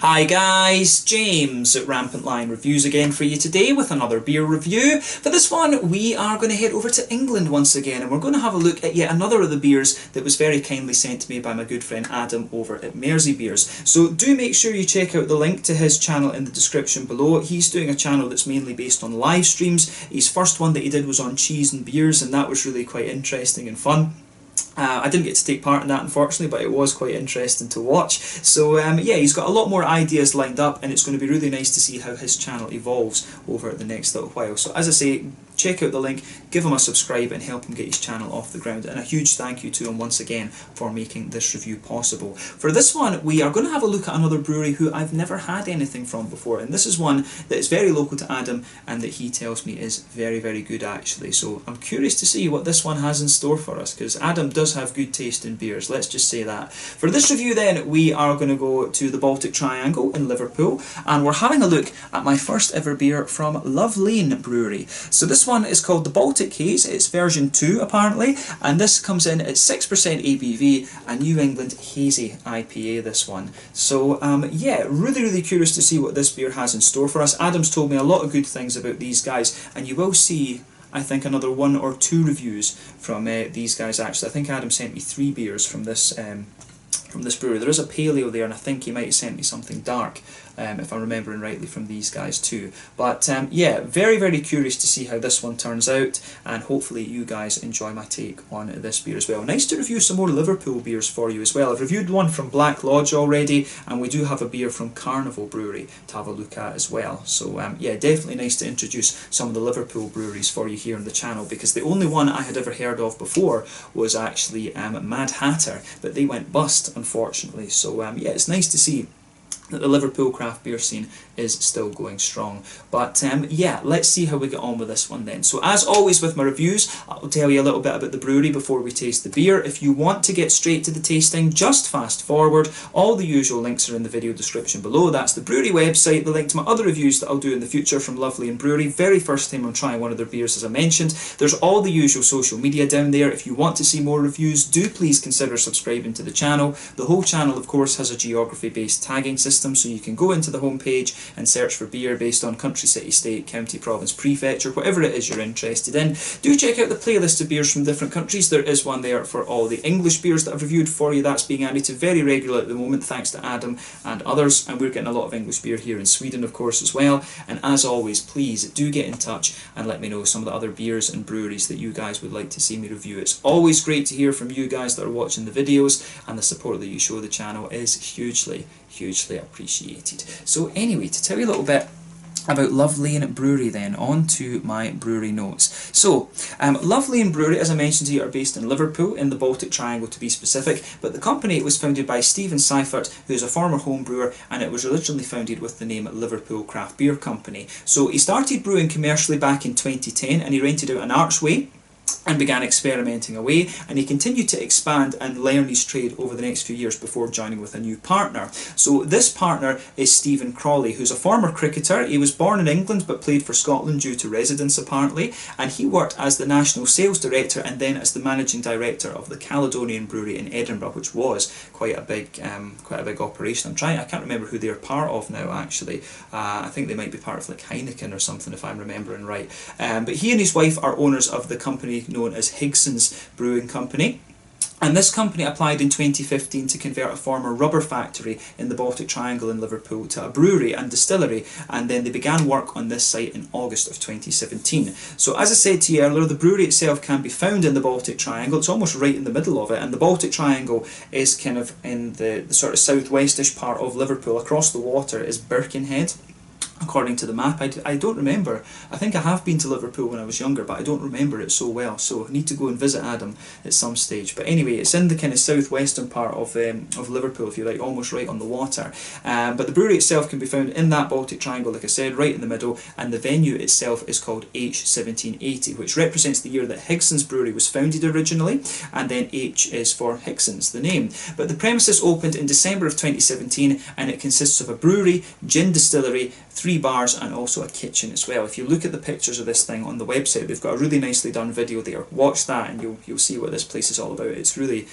Hi guys, James at RampantLionReviews again for you today with another beer review. For this one we are going to head over to England once again and we're going to have a look at yet another of the beers that was very kindly sent to me by my good friend Adam over at Mersey Beers. So do make sure you check out the link to his channel in the description below. He's doing a channel that's mainly based on live streams. His first one that he did was on cheese and beers and that was really quite interesting and fun. I didn't get to take part in that unfortunately, but it was quite interesting to watch. So yeah, he's got a lot more ideas lined up and it's going to be really nice to see how his channel evolves over the next little while. So as I say, check out the link, give him a subscribe and help him get his channel off the ground. And a huge thank you to him once again for making this review possible. For this one, we are going to have a look at another brewery who I've never had anything from before. And this is one that is very local to Adam and that he tells me is very, very good actually. So I'm curious to see what this one has in store for us, because Adam does have good taste in beers, let's just say that. For this review then, we are going to go to the Baltic Triangle in Liverpool and we're having a look at my first ever beer from Love Lane Brewery. So this one is called the Baltic Haze, it's version 2 apparently, and this comes in at 6% ABV, a New England Hazy IPA this one. So yeah, really curious to see what this beer has in store for us. Adam's told me a lot of good things about these guys and you will see I think another 1 or 2 reviews from these guys actually. I think Adam sent me 3 beers from this brewery. There is a paleo there and I think he might have sent me something dark if I'm remembering rightly from these guys too. But yeah, very curious to see how this one turns out and hopefully you guys enjoy my take on this beer as well. Nice to review some more Liverpool beers for you as well. I've reviewed one from Black Lodge already and we do have a beer from Carnival Brewery to have a look at as well. So yeah, definitely nice to introduce some of the Liverpool breweries for you here on the channel, because the only one I had ever heard of before was actually Mad Hatter, but they went bust unfortunately. So yeah, it's nice to see that the Liverpool craft beer scene is still going strong. But yeah, let's see how we get on with this one then. So as always with my reviews, I'll tell you a little bit about the brewery before we taste the beer. If you want to get straight to the tasting, just fast forward. All the usual links are in the video description below. That's the brewery website, the link to my other reviews that I'll do in the future from Love Lane Brewery. Very first time I'm trying one of their beers as I mentioned. There's all the usual social media down there. If you want to see more reviews, do please consider subscribing to the channel. The whole channel of course has a geography based tagging system, so you can go into the homepage and search for beer based on country, city, state, county, province, prefecture, whatever it is you're interested in. Do check out the playlist of beers from different countries. There is one there for all the English beers that I've reviewed for you. That's being added to very regularly at the moment thanks to Adam and others, and we're getting a lot of English beer here in Sweden of course as well. And as always, please do get in touch and let me know some of the other beers and breweries that you guys would like to see me review. It's always great to hear from you guys that are watching the videos, and the support that you show the channel is hugely appreciated. So anyway, to tell you a little bit about Love Lane Brewery then, on to my brewery notes. So, Love Lane Brewery, as I mentioned to you, are based in Liverpool, in the Baltic Triangle to be specific, but the company was founded by Stephen Seifert, who is a former home brewer, and it was originally founded with the name Liverpool Craft Beer Company. So he started brewing commercially back in 2010 and he rented out an archway and began experimenting away, and he continued to expand and learn his trade over the next few years before joining with a new partner. So this partner is Stephen Crawley, who's a former cricketer. He was born in England but played for Scotland due to residence apparently, and he worked as the national sales director and then as the managing director of the Caledonian Brewery in Edinburgh, which was quite a big operation. I can't remember who they're part of now actually. I think they might be part of like Heineken or something if I'm remembering right. But he and his wife are owners of the company known as Higson's Brewing Company. And this company applied in 2015 to convert a former rubber factory in the Baltic Triangle in Liverpool to a brewery and distillery, and then they began work on this site in August of 2017. So as I said to you earlier, the brewery itself can be found in the Baltic Triangle. It's almost right in the middle of it, and the Baltic Triangle is kind of in the sort of southwestish part of Liverpool. Across the water is Birkenhead, according to the map. I don't remember. I think I have been to Liverpool when I was younger, but I don't remember it so well, so I need to go and visit Adam at some stage. But anyway, it's in the kind of southwestern part of Liverpool, if you like, almost right on the water. But the brewery itself can be found in that Baltic Triangle, like I said, right in the middle, and the venue itself is called H1780, which represents the year that Higson's Brewery was founded originally, and then H is for Higson's, the name. But the premises opened in December of 2017, and it consists of a brewery, gin distillery, 3 bars and also a kitchen as well. If you look at the pictures of this thing on the website, they've got a really nicely done video there. Watch that and you'll see what this place is all about. It's really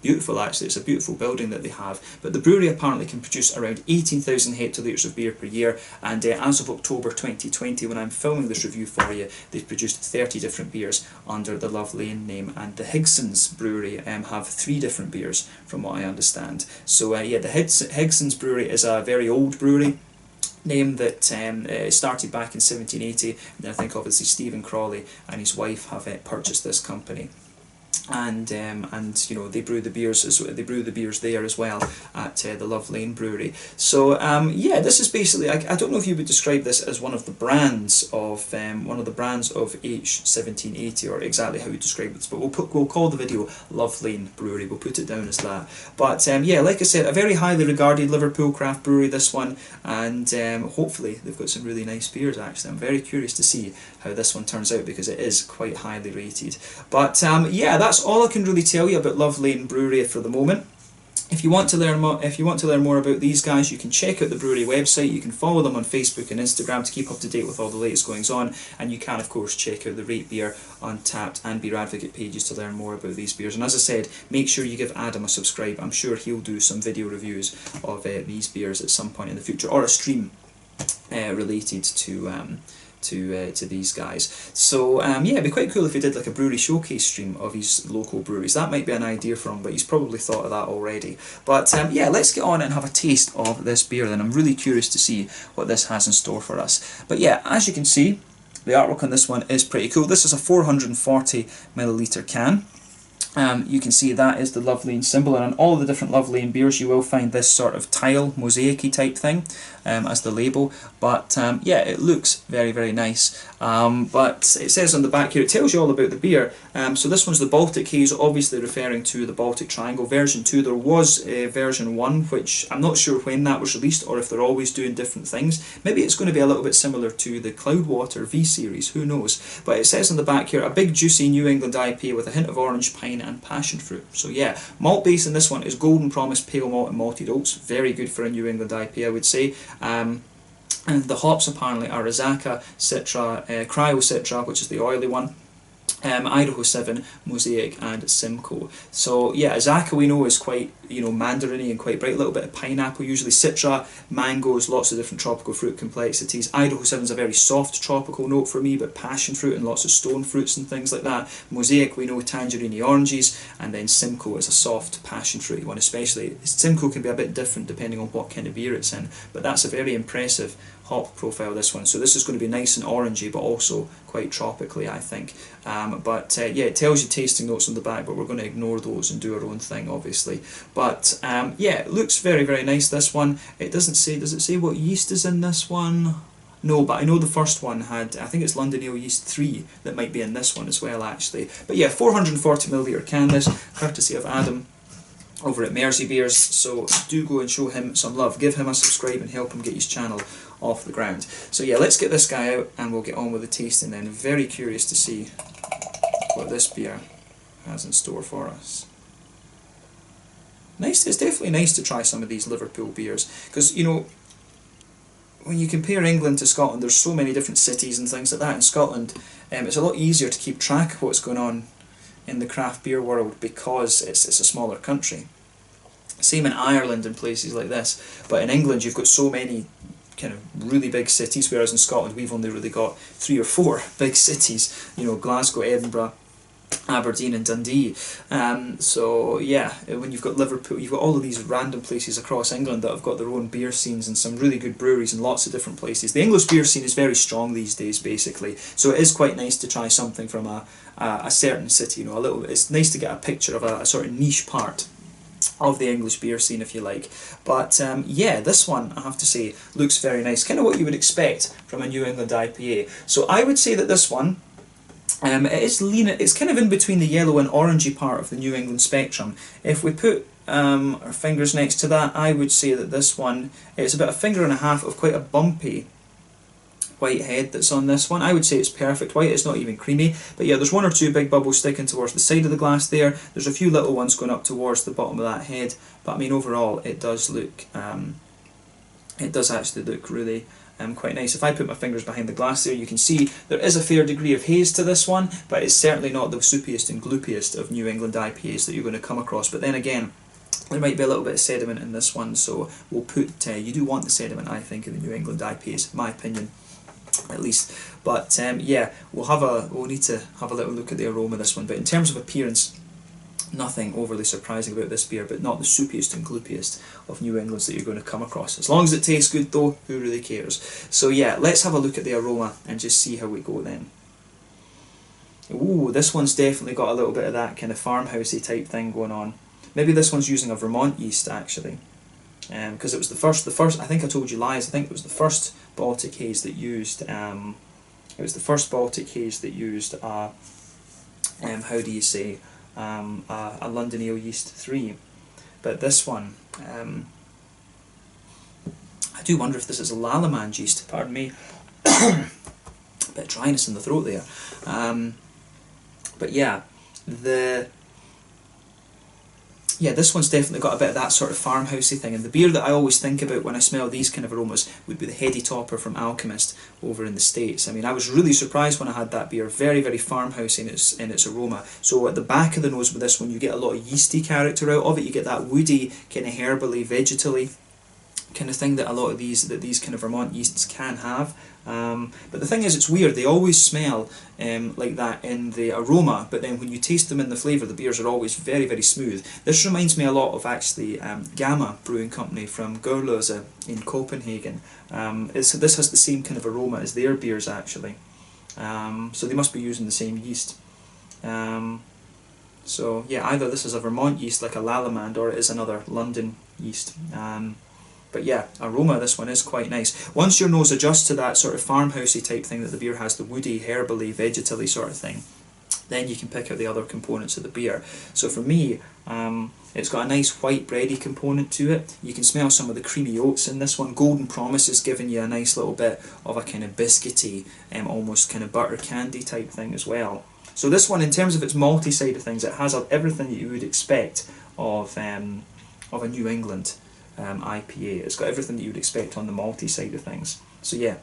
beautiful actually. It's a beautiful building that they have. But the brewery apparently can produce around 18,000 hectolitres of beer per year, and as of October 2020, when I'm filming this review for you, they've produced 30 different beers under the Love Lane name, and the Higson's Brewery have 3 different beers from what I understand. So yeah, the Higson's Brewery is a very old brewery name that started back in 1780, and then I think obviously Stephen Crawley and his wife have purchased this company. And you know, they brew the beers there as well at the Love Lane Brewery. So yeah, this is basically, I don't know if you would describe this as one of the brands of H1780 or exactly how you describe this, but we'll call the video Love Lane Brewery. We'll put it down as that. But yeah, like I said, a very highly regarded Liverpool craft brewery, this one, and hopefully they've got some really nice beers actually. I'm very curious to see how this one turns out because it is quite highly rated. But yeah, that's all I can really tell you about Love Lane Brewery for the moment. If you want to learn more, about these guys, you can check out the brewery website. You can follow them on Facebook and Instagram to keep up to date with all the latest goings on, and you can of course check out the Rate Beer, Untappd and Beer Advocate pages to learn more about these beers. And as I said, make sure you give Adam a subscribe. I'm sure he'll do some video reviews of these beers at some point in the future, or a stream related to these guys. So yeah, it'd be quite cool if he did like a brewery showcase stream of his local breweries. That might be an idea for him, but he's probably thought of that already. But yeah, let's get on and have a taste of this beer then. I'm really curious to see what this has in store for us. But yeah, as you can see, the artwork on this one is pretty cool. This is a 440ml can. You can see that is the Love Lane symbol, and on all the different Love Lane beers you will find this sort of tile, mosaic-y type thing as the label. But yeah, it looks very, very nice. But it says on the back here, it tells you all about the beer. So this one's the Baltic Haze, obviously referring to the Baltic Triangle version 2. There was version 1, which I'm not sure when that was released or if they're always doing different things. Maybe it's going to be a little bit similar to the Cloudwater V-Series, who knows. But it says on the back here, a big juicy New England IPA with a hint of orange, pine and passion fruit. So yeah, malt base in this one is Golden Promise pale malt and malted oats. Very good for a New England IPA, I would say. And the hops apparently are Azacca, Citra, Cryo Citra, which is the oily one, Idaho 7, Mosaic and Simcoe. So yeah, Azacca we know is quite, you know, mandarin-y and quite bright, a little bit of pineapple usually. Citra, mangoes, lots of different tropical fruit complexities. Idaho 7 is a very soft tropical note for me, but passion fruit and lots of stone fruits and things like that. Mosaic we know, tangerine oranges, and then Simcoe is a soft passion fruity one. Especially Simcoe can be a bit different depending on what kind of beer it's in, but that's a very impressive hop profile, this one. So this is going to be nice and orangey, but also quite tropically, I think. But yeah, it tells you tasting notes on the back, but we're going to ignore those and do our own thing, obviously. But yeah, it looks very, very nice, this one. It doesn't say, does it say what yeast is in this one? No, but I know the first one had, I think it's London Ale Yeast 3 that might be in this one as well, actually. But yeah, 440ml can, this, courtesy of Adam over at Mersey Beers, so do go and show him some love. Give him a subscribe and help him get his channel off the ground. So yeah, let's get this guy out and we'll get on with the tasting then. Very curious to see what this beer has in store for us. Nice, it's definitely nice to try some of these Liverpool beers, because, you know, when you compare England to Scotland, there's so many different cities and things like that in Scotland. It's a lot easier to keep track of what's going on in the craft beer world because it's a smaller country. Same in Ireland and places like this, but in England you've got so many kind of really big cities, whereas in Scotland we've only really got 3 or 4 big cities, you know, Glasgow, Edinburgh, Aberdeen and Dundee. So yeah, when you've got Liverpool, you've got all of these random places across England that have got their own beer scenes and some really good breweries in lots of different places. The English beer scene is very strong these days, basically, so it is quite nice to try something from a certain city, you know, a little bit. It's nice to get a picture of a sort of niche part of the English beer scene, if you like. But yeah, this one, I have to say, looks very nice. Kind of what you would expect from a New England IPA. So I would say that this one, it is lean. It's kind of in between the yellow and orangey part of the New England spectrum. If we put our fingers next to that, I would say that this one, it's about 1.5 fingers of quite a bumpy white head that's on this one. I would say it's perfect white, it's not even creamy, but yeah, there's 1 or 2 big bubbles sticking towards the side of the glass there. There's a few little ones going up towards the bottom of that head, but I mean overall it does look it does actually look really quite nice. If I put my fingers behind the glass there, you can see there is a fair degree of haze to this one, but it's certainly not the soupiest and gloopiest of New England IPAs that you're going to come across. But then again, there might be a little bit of sediment in this one, so we'll put, you do want the sediment, I think, in the New England IPAs, my opinion, at least. But yeah, we'll need to have a little look at the aroma of this one. But in terms of appearance, nothing overly surprising about this beer, but not the soupiest and gloopiest of New Englands that you're going to come across. As long as it tastes good though, who really cares? So yeah, let's have a look at the aroma and just see how we go then. Ooh, this one's definitely got a little bit of that kind of farmhousey type thing going on. Maybe this one's using a Vermont yeast actually, because it was the first. I think I told you lies. I think it was the first Baltic Haze that used. It was the first Baltic Haze that used how do you say, a London Ale Yeast 3. But this one, I do wonder if this is a Lallemand yeast. Pardon me, a bit of dryness in the throat there. But yeah, this one's definitely got a bit of that sort of farmhousey thing, and the beer that I always think about when I smell these kind of aromas would be the Heady Topper from Alchemist over in the States. I mean, I was really surprised when I had that beer, very, very farmhousey in its aroma. So at the back of the nose with this one, you get a lot of yeasty character out of it, you get that woody, kind of herbally, vegetally kind of thing that a lot of these kind of Vermont yeasts can have. But the thing is, it's weird, they always smell like that in the aroma, but then when you taste them in the flavour, the beers are always very, very smooth. This reminds me a lot of actually Gamma Brewing Company from Gurløse in Copenhagen. This has the same kind of aroma as their beers actually, so they must be using the same yeast. So yeah, either this is a Vermont yeast like a Lallemand, or it is another London yeast. But yeah, aroma, this one is quite nice. Once your nose adjusts to that sort of farmhousey type thing that the beer has, the woody, herbally, vegetally sort of thing, then you can pick out the other components of the beer. So for me, it's got a nice white bready component to it. You can smell some of the creamy oats in this one. Golden Promise is giving you a nice little bit of a kind of biscuity, almost kind of butter candy type thing as well. So this one, in terms of its malty side of things, it has everything that you would expect of a New England IPA. It's got everything that you would expect on the malty side of things. So yeah,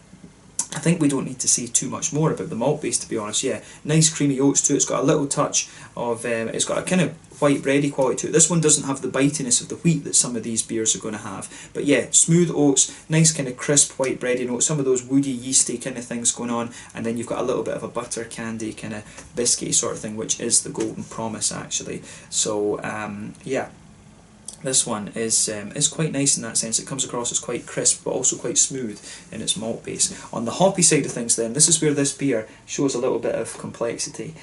I think we don't need to say too much more about the malt base, to be honest. Yeah, nice creamy oats too. It's got a little touch of, it's got a kind of white bready quality to it. This one doesn't have the bitiness of the wheat that some of these beers are going to have. But yeah, smooth oats, nice kind of crisp white bready notes, some of those woody yeasty kind of things going on, and then you've got a little bit of a butter candy kind of biscuity sort of thing, which is the Golden Promise actually. So yeah, this one is quite nice in that sense. It comes across as quite crisp, but also quite smooth in its malt base. On the hoppy side of things then, this is where this beer shows a little bit of complexity.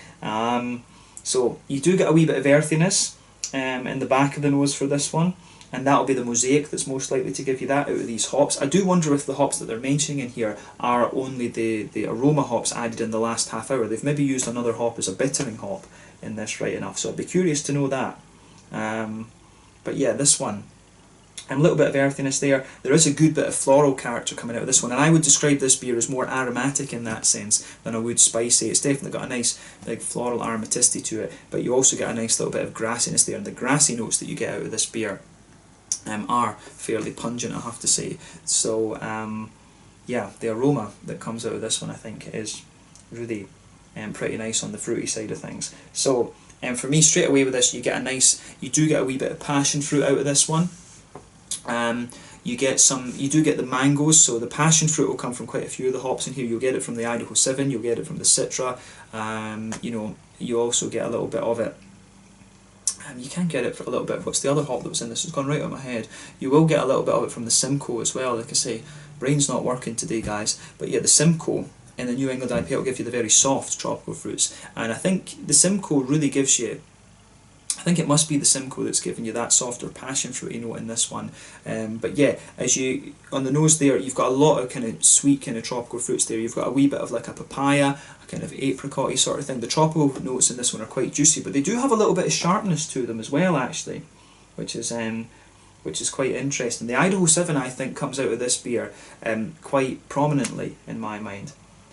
So you do get a wee bit of earthiness in the back of the nose for this one, and that'll be the Mosaic that's most likely to give you that out of these hops. I do wonder if the hops that they're mentioning in here are only the aroma hops added in the last half hour. They've maybe used another hop as a bittering hop in this, right enough, so I'd be curious to know that. But yeah, this one, a little bit of earthiness there. There is a good bit of floral character coming out of this one, and I would describe this beer as more aromatic in that sense than I would spicy. It's definitely got a nice big floral aromaticity to it, but you also get a nice little bit of grassiness there, and the grassy notes that you get out of this beer are fairly pungent, I have to say. So yeah, the aroma that comes out of this one I think is really pretty nice on the fruity side of things. So for me, straight away with this, you do get a wee bit of passion fruit out of this one. You do get the mangoes, so the passion fruit will come from quite a few of the hops in here. You'll get it from the Idaho 7, you'll get it from the Citra, you know, you also get a little bit of it. You can get it for a little bit. What's the other hop that was in this? It's gone right out of my head. You will get a little bit of it from the Simcoe as well. Like I say, brain's not working today, guys. But yeah, the Simcoe in the New England IPA will give you the very soft tropical fruits, and I think the Simcoe really gives you, I think it must be the Simcoe that's giving you that softer passion fruity note in this one. But yeah, as you, on the nose there, you've got a lot of kind of sweet kind of tropical fruits there. You've got a wee bit of like a papaya, a kind of apricot-y sort of thing. The tropical notes in this one are quite juicy, but they do have a little bit of sharpness to them as well actually, which is quite interesting. The Idaho 7 I think comes out of this beer quite prominently in my mind.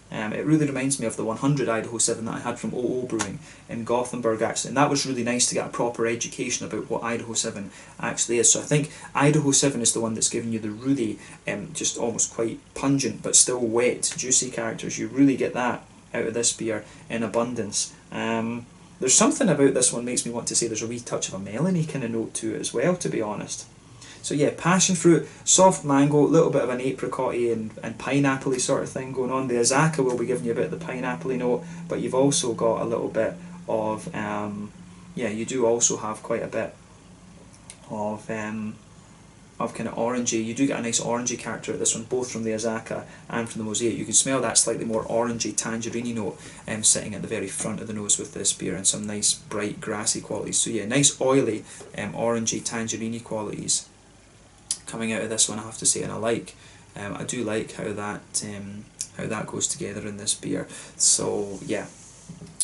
It really reminds me of the 100 Idaho 7 that I had from OO Brewing in Gothenburg actually, and that was really nice to get a proper education about what Idaho 7 actually is. So I think Idaho 7 is the one that's giving you the really just almost quite pungent but still wet, juicy characters. You really get that out of this beer in abundance. There's something about this one makes me want to say there's a wee touch of a melony kind of note to it as well, to be honest. So yeah, passion fruit, soft mango, a little bit of an apricot-y and pineapple-y sort of thing going on. The Azacca will be giving you a bit of the pineapple-y note, but you've also got a little bit of, yeah, you do also have quite a bit of kind of orangey. You do get a nice orangey character at this one, both from the Azacca and from the Mosaic. You can smell that slightly more orangey, tangerine note sitting at the very front of the nose with this beer, and some nice bright grassy qualities. So yeah, nice oily, orangey, tangerine qualities coming out of this one, I have to say, and I do like how that goes together in this beer. So yeah,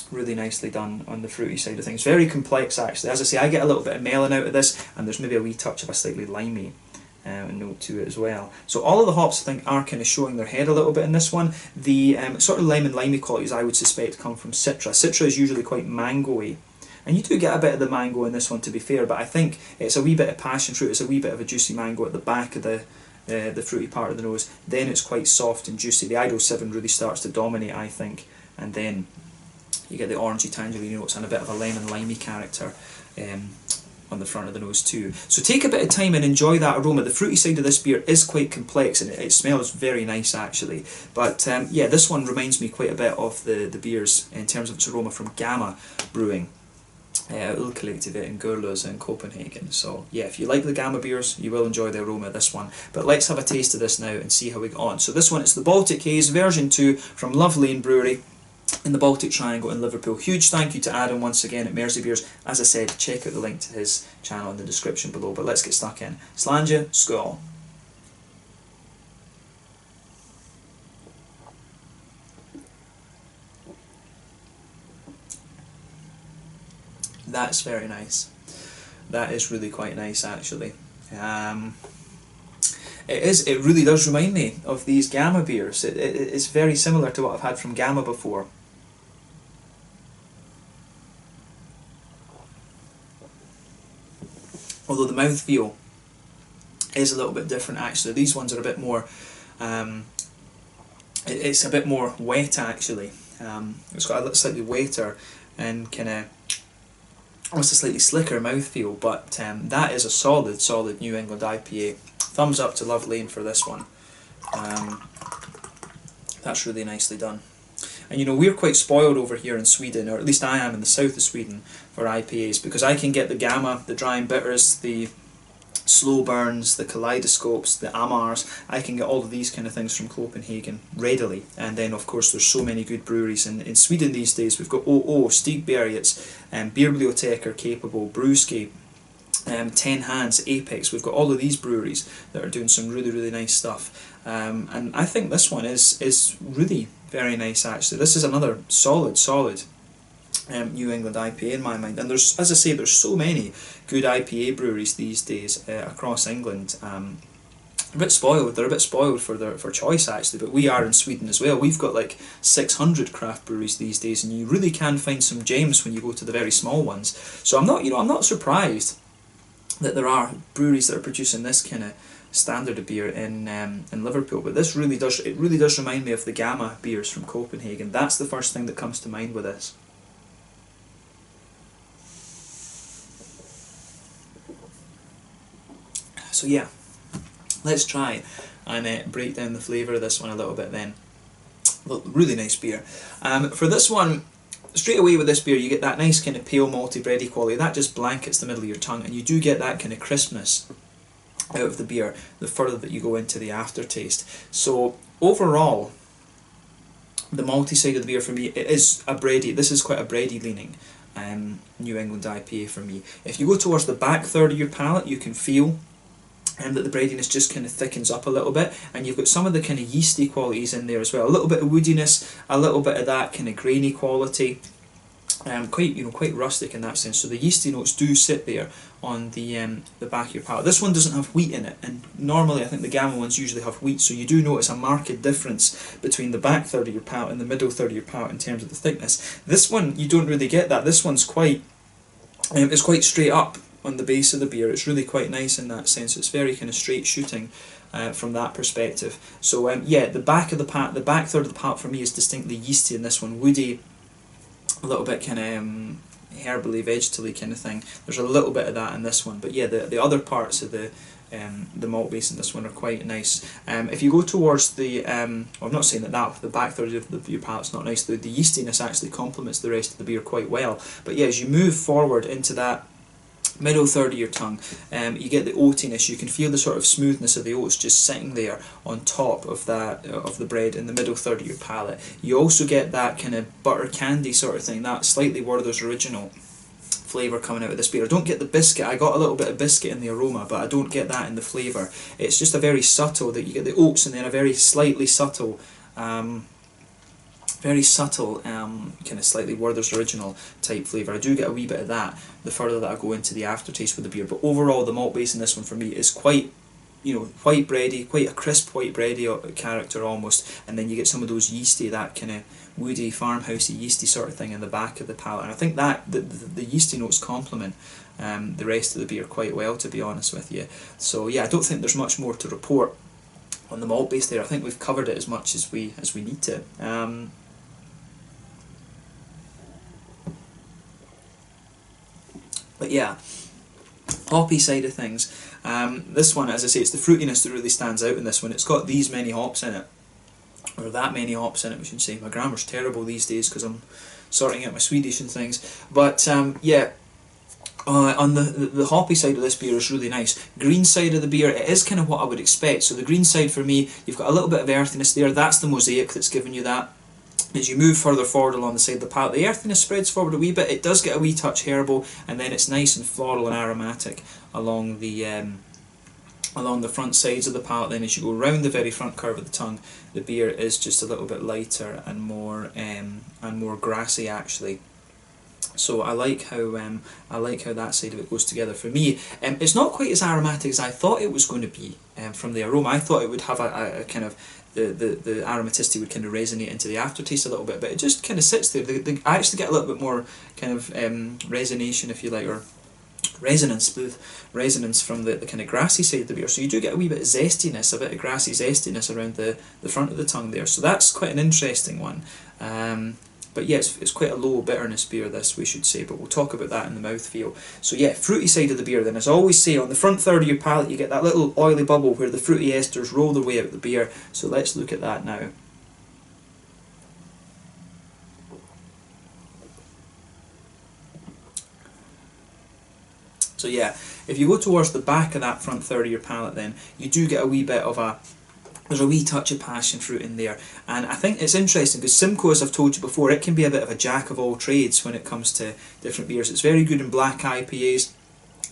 really nicely done on the fruity side of things. Very complex actually. As I say, I get a little bit of melon out of this, and there's maybe a wee touch of a slightly limey note to it as well. So all of the hops I think are kind of showing their head a little bit in this one. The sort of limey qualities I would suspect come from Citra. Citra is usually quite mango-y, and you do get a bit of the mango in this one, to be fair, but I think it's a wee bit of passion fruit, it's a wee bit of a juicy mango at the back of the fruity part of the nose. Then it's quite soft and juicy. The Idaho 7 really starts to dominate, I think, and then you get the orangey tangerine notes and a bit of a lemon limey character on the front of the nose too. So take a bit of time and enjoy that aroma. The fruity side of this beer is quite complex, and it smells very nice actually. But yeah, this one reminds me quite a bit of the beers in terms of its aroma from Gamma Brewing. Collective in Gurløse in Copenhagen. So yeah, if you like the Gamma beers, you will enjoy the aroma of this one. But let's have a taste of this now and see how we get on. So this one is the Baltic Haze version 2 from Love Lane Brewery in the Baltic Triangle in Liverpool. Huge thank you to Adam once again at Mersey Beers. As I said, check out the link to his channel in the description below. But let's get stuck in. Slàinte, skål. That's very nice. That is really quite nice actually. It really does remind me of these Gamma beers. It's very similar to what I've had from Gamma before. Although the mouthfeel is a little bit different actually. These ones are a bit more, it's a bit more wet actually. It's got a slightly wetter and kind of almost a slightly slicker mouthfeel, but that is a solid New England IPA. Thumbs up to Love Lane for this one. That's really nicely done. And you know, we're quite spoiled over here in Sweden, or at least I am in the south of Sweden, for IPAs, because I can get the Gamma, the dry and bitters, the slow burns, the kaleidoscopes, the Amars. I can get all of these kind of things from Copenhagen readily. And then of course there's so many good breweries in Sweden these days. We've got OO, Stigbergets, Beerbiblioteker Capable, Brewscape, 10 Hands, Apex. We've got all of these breweries that are doing some really nice stuff. And I think this one is really very nice actually. This is another solid New England IPA in my mind, and there's, as I say, there's so many good IPA breweries these days across England. A bit spoiled. They're a bit spoiled for choice actually, but we are in Sweden as well. We've got like 600 craft breweries these days, and you really can find some gems when you go to the very small ones. So I'm not surprised that there are breweries that are producing this kind of standard of beer in Liverpool. But this really does remind me of the Gamma beers from Copenhagen. That's the first thing that comes to mind with this. So yeah, let's try and break down the flavour of this one a little bit then. Really nice beer. For this one, straight away with this beer you get that nice kind of pale malty bready quality. That just blankets the middle of your tongue, and you do get that kind of crispness out of the beer the further that you go into the aftertaste. So overall, the malty side of the beer for me, it is a bready. This is quite a bready leaning New England IPA for me. If you go towards the back third of your palate, you can feel that the breadiness just kind of thickens up a little bit, and you've got some of the kind of yeasty qualities in there as well. A little bit of woodiness, a little bit of that kind of grainy quality. quite rustic in that sense. So the yeasty notes do sit there on the back of your palate. This one doesn't have wheat in it, and normally I think the Gamma ones usually have wheat, so you do notice a marked difference between the back third of your palate and the middle third of your palate in terms of the thickness. This one, you don't really get that. This one's it's quite straight up on the base of the beer. It's really quite nice in that sense. It's very kind of straight shooting from that perspective. So yeah, the back third of the palate for me is distinctly yeasty in this one, woody, a little bit kind of herbally, vegetally kind of thing. There's a little bit of that in this one, but yeah, the other parts of the malt base in this one are quite nice. If you go towards the, well, I'm not saying that the back third of your palate's not nice. The yeastiness actually complements the rest of the beer quite well. But yeah, as you move forward into that middle third of your tongue, you get the oatiness. You can feel the sort of smoothness of the oats just sitting there on top of that of the bread in the middle third of your palate. You also get that kind of butter candy sort of thing, that slightly Werther's Original flavour coming out of this beer. I don't get the biscuit. I got a little bit of biscuit in the aroma, but I don't get that in the flavour. It's just a very subtle, that you get the oats and then a very slightly subtle kind of slightly Werther's Original type flavour. I do get a wee bit of that the further that I go into the aftertaste with the beer, but overall the malt base in this one for me is quite, white bready, quite a crisp white bready character almost, and then you get some of those yeasty, that kind of woody, farmhousey, yeasty sort of thing in the back of the palate, and I think that the yeasty notes complement the rest of the beer quite well, to be honest with you. So yeah, I don't think there's much more to report on the malt base there. I think we've covered it as much as we need to. But yeah, hoppy side of things. This one, as I say, it's the fruitiness that really stands out in this one. It's got these many hops in it, or that many hops in it, we should say. My grammar's terrible these days because I'm sorting out my Swedish and things. But yeah, on the hoppy side of this beer is really nice. Green side of the beer, it is kind of what I would expect. So the green side for me, you've got a little bit of earthiness there. That's the mosaic that's giving you that. As you move further forward along the side of the palate, the earthiness spreads forward a wee bit. It does get a wee touch herbal, and then it's nice and floral and aromatic along the front sides of the palate. Then as you go round the very front curve of the tongue, the beer is just a little bit lighter and more grassy actually. So I like how that side of it goes together for me. It's not quite as aromatic as I thought it was going to be from the aroma. I thought it would have a kind of the aromaticity would kind of resonate into the aftertaste a little bit, but it just kind of sits there. I actually get a little bit more kind of resonation, if you like, or resonance from the kind of grassy side of the beer. So you do get a wee bit of zestiness, a bit of grassy zestiness around the front of the tongue there. So that's quite an interesting one. But yeah, it's quite a low bitterness beer, this, we should say, but we'll talk about that in the mouthfeel. So yeah, fruity side of the beer then. As I always say, on the front third of your palate you get that little oily bubble where the fruity esters roll their way out of the beer. So let's look at that now. So yeah, if you go towards the back of that front third of your palate then, you do get a wee bit of there's a wee touch of passion fruit in there, and I think it's interesting because Simcoe, as I've told you before, it can be a bit of a jack of all trades when it comes to different beers. It's very good in black IPAs,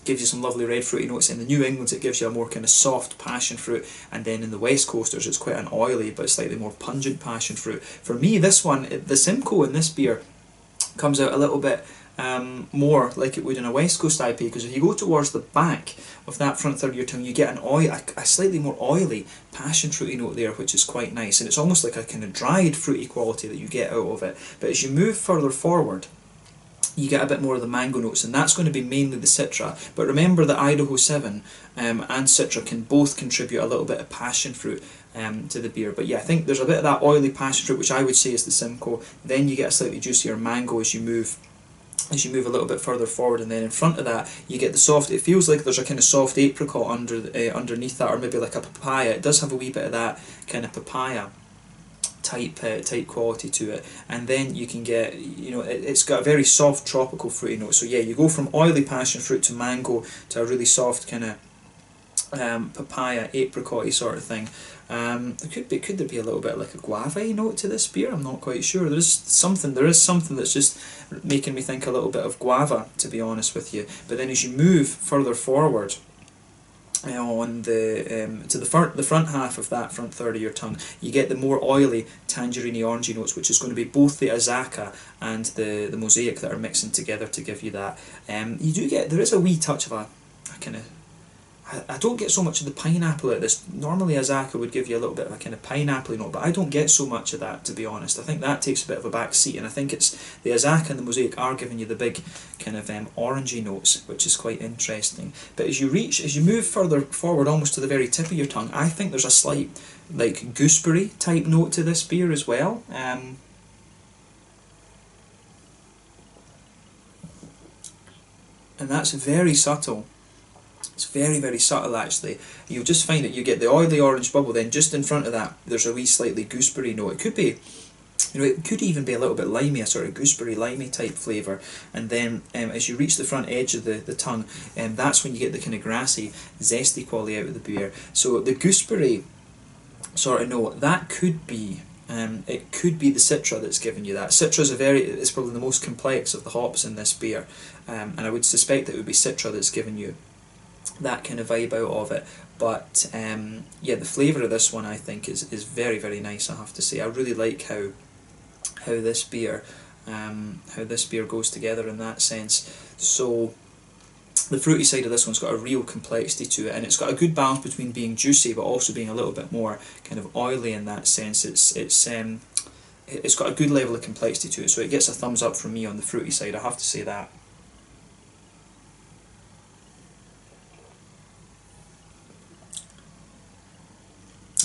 gives you some lovely red fruity notes. In the New Englands it gives you a more kind of soft passion fruit, and then in the West Coasters it's quite an oily but slightly more pungent passion fruit. For me, this one, the Simcoe in this beer comes out a little bit more like it would in a West Coast IPA, because if you go towards the back of that front third of your tongue, you get a slightly more oily passion fruity note there, which is quite nice, and it's almost like a kind of dried fruity quality that you get out of it. But as you move further forward, you get a bit more of the mango notes, and that's going to be mainly the Citra. But remember that Idaho 7 and Citra can both contribute a little bit of passion fruit to the beer. But yeah, I think there's a bit of that oily passion fruit, which I would say is the Simcoe. Then you get a slightly juicier mango as you move a little bit further forward, and then in front of that you get the soft, it feels like there's a kind of soft apricot underneath that, or maybe like a papaya. It does have a wee bit of that kind of papaya type quality to it, and then you can get, it's got a very soft tropical fruity note. So yeah, you go from oily passion fruit to mango to a really soft kind of papaya, apricot-y sort of thing. Could there be a little bit like a guava note to this beer? I'm not quite sure. There is something that's just making me think a little bit of guava, to be honest with you. But then as you move further forward, on the front half of that front third of your tongue, you get the more oily tangerine orangey notes, which is going to be both the Azacca and the Mosaic that are mixing together to give you that. You do get, there is a wee touch of a kind of, I don't get so much of the pineapple at this. Normally Azacca would give you a little bit of a kind of pineapple note, but I don't get so much of that, to be honest. I think that takes a bit of a back seat, and I think it's the Azacca and the Mosaic are giving you the big kind of orangey notes, which is quite interesting. But as you move further forward, almost to the very tip of your tongue, I think there's a slight like gooseberry type note to this beer as well. And that's very subtle. It's very, very subtle actually. You'll just find that you get the oily orange bubble, then just in front of that there's a wee slightly gooseberry note. It could be, it could even be a little bit limey, a sort of gooseberry limey type flavour. And then as you reach the front edge of the tongue, that's when you get the kind of grassy, zesty quality out of the beer. So the gooseberry sort of note, that could be, it could be the Citra that's giving you that. Citra is it's probably the most complex of the hops in this beer, and I would suspect that it would be Citra that's giving you that kind of vibe out of it. But yeah, the flavour of this one I think is very, very nice, I have to say. I really like how this beer goes together in that sense. So the fruity side of this one's got a real complexity to it, and it's got a good balance between being juicy but also being a little bit more kind of oily in that sense. It's got a good level of complexity to it, so it gets a thumbs up from me on the fruity side, I have to say that.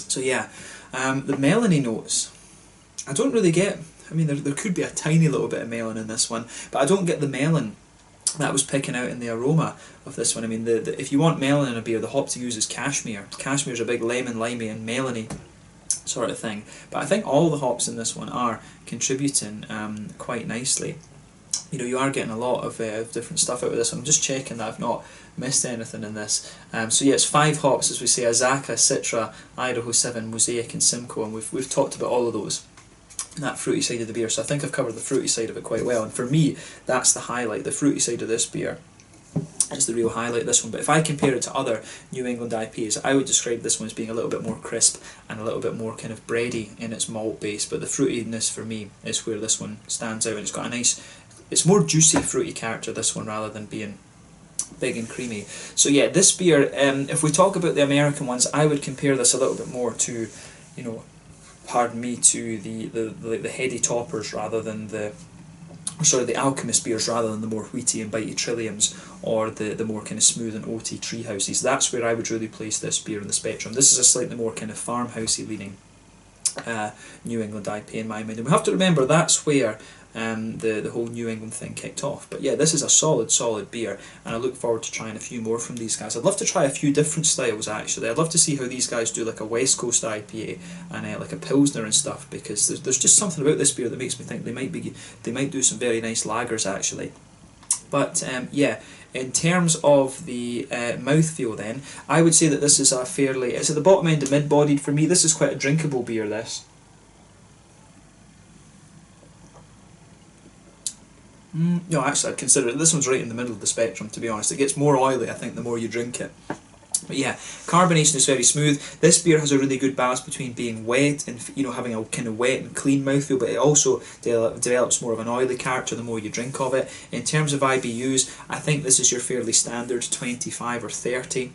So yeah, the melony notes, I don't really get, I mean there could be a tiny little bit of melon in this one, but I don't get the melon that I was picking out in the aroma of this one. I mean, if you want melon in a beer, the hop to use is cashmere. Cashmere's a big lemon, limey and melony sort of thing, but I think all the hops in this one are contributing quite nicely. You know, you are getting a lot of different stuff out of this one. I'm just checking that I've not missed anything in this. So yeah, it's 5 hops, as we say: Azacca, Citra, Idaho 7, Mosaic and Simcoe, and we've talked about all of those in that fruity side of the beer, so I think I've covered the fruity side of it quite well, and for me that's the highlight. The fruity side of this beer is the real highlight of this one. But if I compare it to other New England IPAs, I would describe this one as being a little bit more crisp and a little bit more kind of bready in its malt base, but the fruitiness for me is where this one stands out, and it's got a nice, it's more juicy fruity character, this one, rather than being big and creamy. So yeah, this beer, if we talk about the American ones, I would compare this a little bit more to, you know, pardon me, to the heady toppers rather than the Alchemist beers, rather than the more wheaty and bitey Trilliums or the more kind of smooth and oaty Treehouses. That's where I would really place this beer in the spectrum. This is a slightly more kind of farmhousey leaning New England IPA in my mind, and we have to remember that's where the whole New England thing kicked off. But yeah, this is a solid beer, and I look forward to trying a few more from these guys. I'd love to try a few different styles actually. I'd love to see how these guys do like a West Coast IPA and like a Pilsner and stuff, because there's just something about this beer that makes me think they might do some very nice lagers actually. But yeah, in terms of the mouthfeel then, I would say that this is it's at the bottom end of mid-bodied for me. This is quite a drinkable beer, this. No, actually I'd consider it, this one's right in the middle of the spectrum, to be honest. It gets more oily, I think, the more you drink it. But yeah, carbonation is very smooth. This beer has a really good balance between being wet and, you know, having a kind of wet and clean mouthfeel, but it also develops more of an oily character the more you drink of it. In terms of IBUs, I think this is your fairly standard 25 or 30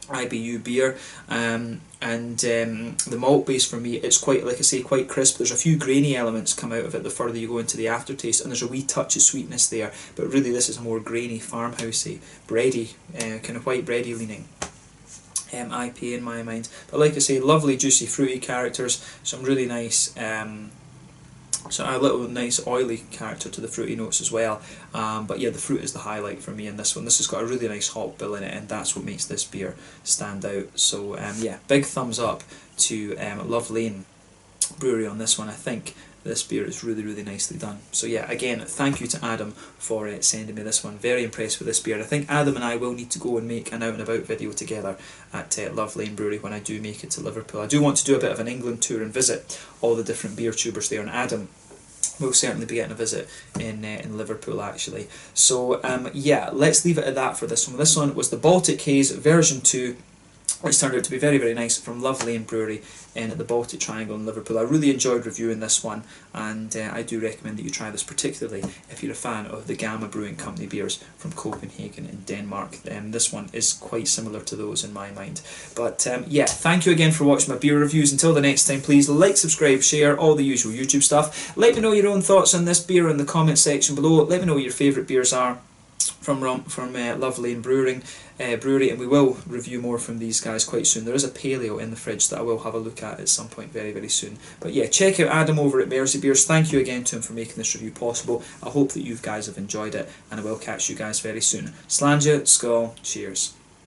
IBU beer, and the malt base for me, it's quite, like I say, quite crisp. There's a few grainy elements come out of it the further you go into the aftertaste, and there's a wee touch of sweetness there, but really this is a more grainy, farmhousey, bready, kind of white bready leaning IPA in my mind. But like I say, lovely juicy fruity characters, some really nice so a little nice oily character to the fruity notes as well. But yeah, the fruit is the highlight for me in this one. This has got a really nice hop bill in it, and that's what makes this beer stand out. So yeah, big thumbs up to Love Lane Brewery on this one. I think this beer is really, really nicely done. So yeah, again, thank you to Adam for sending me this one. Very impressed with this beer. I think Adam and I will need to go and make an out and about video together at Love Lane Brewery when I do make it to Liverpool. I do want to do a bit of an England tour and visit all the different beer tubers there, and Adam we'll certainly be getting a visit in Liverpool actually. So yeah, let's leave it at that for this one. This one was the Baltic Haze version 2, which turned out to be very, very nice, from Love Lane Brewery in the Baltic Triangle in Liverpool. I really enjoyed reviewing this one, and I do recommend that you try this, particularly if you're a fan of the Gamma Brewing Company beers from Copenhagen in Denmark. This one is quite similar to those in my mind. But yeah, thank you again for watching my beer reviews. Until the next time, please like, subscribe, share, all the usual YouTube stuff. Let me know your own thoughts on this beer in the comment section below. Let me know what your favourite beers are from Love Lane Brewery, and we will review more from these guys quite soon. There is a paleo in the fridge that I will have a look at some point very, very soon. But yeah, check out Adam over at Mersey Beers. Thank you again to him for making this review possible. I hope that you guys have enjoyed it, and I will catch you guys very soon. Slàinte, skål, cheers.